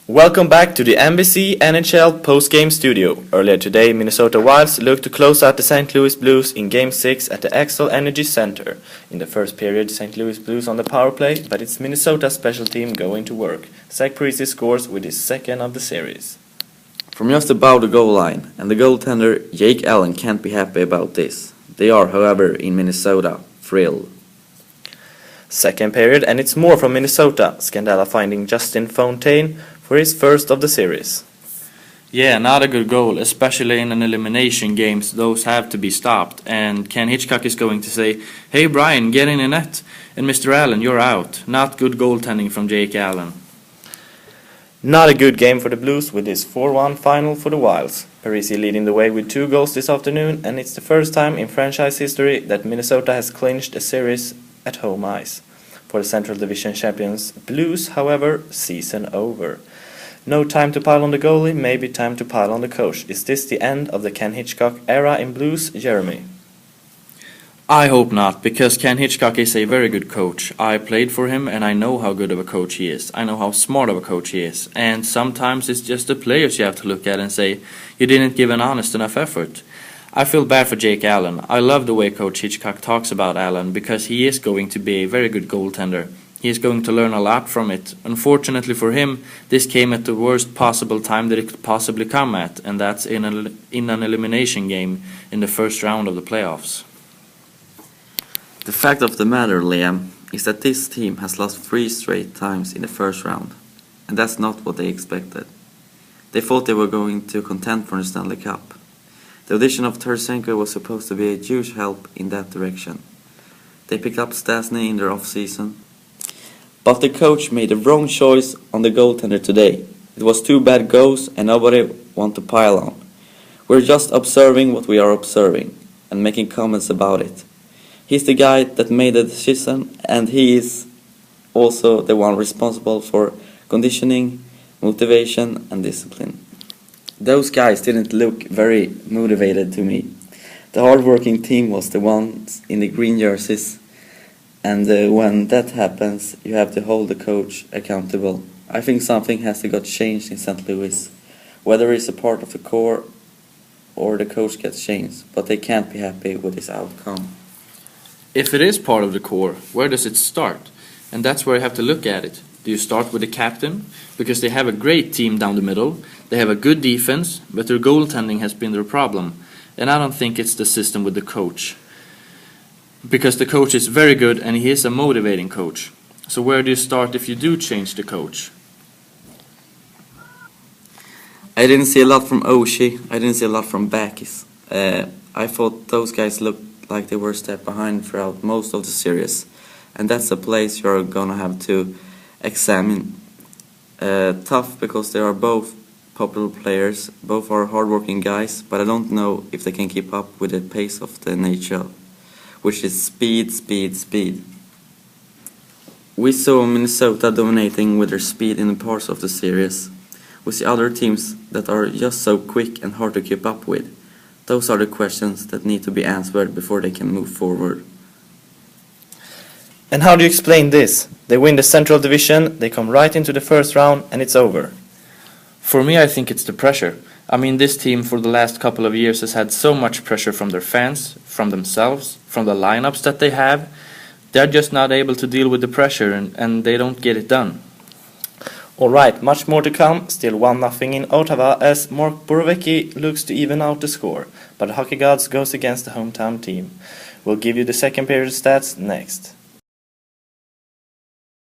Welcome back to the NBC NHL postgame studio. Earlier today, Minnesota Wilds looked to close out the St. Louis Blues in Game 6 at the Xcel Energy Center. In the first period, St. Louis Blues on the power play, but it's Minnesota's special team going to work. Zach Parise scores with his second of the series. From just above the goal line, and the goaltender Jake Allen can't be happy about this. They are, however, in Minnesota, thrilled. Second period, and it's more from Minnesota. Scandella finding Justin Fontaine for his first of the series. Yeah, not a good goal, especially in an elimination games. Those have to be stopped. And Ken Hitchcock is going to say, "Hey Brian, get in the net. And Mr. Allen, you're out." Not good goaltending from Jake Allen. Not a good game for the Blues with this 4-1 final for the Wilds. Parise leading the way with 2 goals this afternoon, and it's the first time in franchise history that Minnesota has clinched a series at home ice. For the Central Division champions Blues, however, season over. No time to pile on the goalie, maybe time to pile on the coach. Is this the end of the Ken Hitchcock era in Blues, Jeremy? I hope not, because Ken Hitchcock is a very good coach. I played for him and I know how good of a coach he is. I know how smart of a coach he is. And sometimes it's just the players you have to look at and say, you didn't give an honest enough effort. I feel bad for Jake Allen. I love the way Coach Hitchcock talks about Allen because he is going to be a very good goaltender. He is going to learn a lot from it. Unfortunately for him, this came at the worst possible time that it could possibly come at, and that's in an elimination game in the first round of the playoffs. The fact of the matter, Liam, is that this team has lost 3 straight times in the first round, and that's not what they expected. They thought they were going to contend for the Stanley Cup. The audition of Tarasenko was supposed to be a huge help in that direction. They picked up Stastny in their off-season, but the coach made the wrong choice on the goaltender today. It was 2 bad goals and nobody want to pile on. We're just observing what we are observing and making comments about it. He's the guy that made the decision, and he is also the one responsible for conditioning, motivation and discipline. Those guys didn't look very motivated to me. The hard-working team was the ones in the green jerseys, and when that happens, you have to hold the coach accountable. I think something has to get changed in St. Louis, whether it's a part of the core or the coach gets changed, but they can't be happy with this outcome. If it is part of the core, where does it start? And that's where you have to look at it. Do you start with the captain? Because they have a great team down the middle. They have a good defense, but their goaltending has been their problem. And I don't think it's the system with the coach. Because the coach is very good and he is a motivating coach. So where do you start if you do change the coach? I didn't see a lot from Oshie. I didn't see a lot from Backes. I thought those guys looked like they were a step behind throughout most of the series. And that's a place you're gonna have to examine. Tough because they are both popular players, both are hardworking guys, but I don't know if they can keep up with the pace of the NHL, which is speed, speed, speed. We saw Minnesota dominating with their speed in the parts of the series. We see other teams that are just so quick and hard to keep up with. Those are the questions that need to be answered before they can move forward. And how do you explain this? They win the Central Division, they come right into the first round, and it's over. For me, I think it's the pressure. I mean, this team for the last couple of years has had so much pressure from their fans, from themselves, from the lineups that they have. They're just not able to deal with the pressure and they don't get it done. Alright, much more to come. Still 1-0 in Ottawa as Mark Borowiecki looks to even out the score. But the Hockey Gods goes against the hometown team. We'll give you the second period stats next.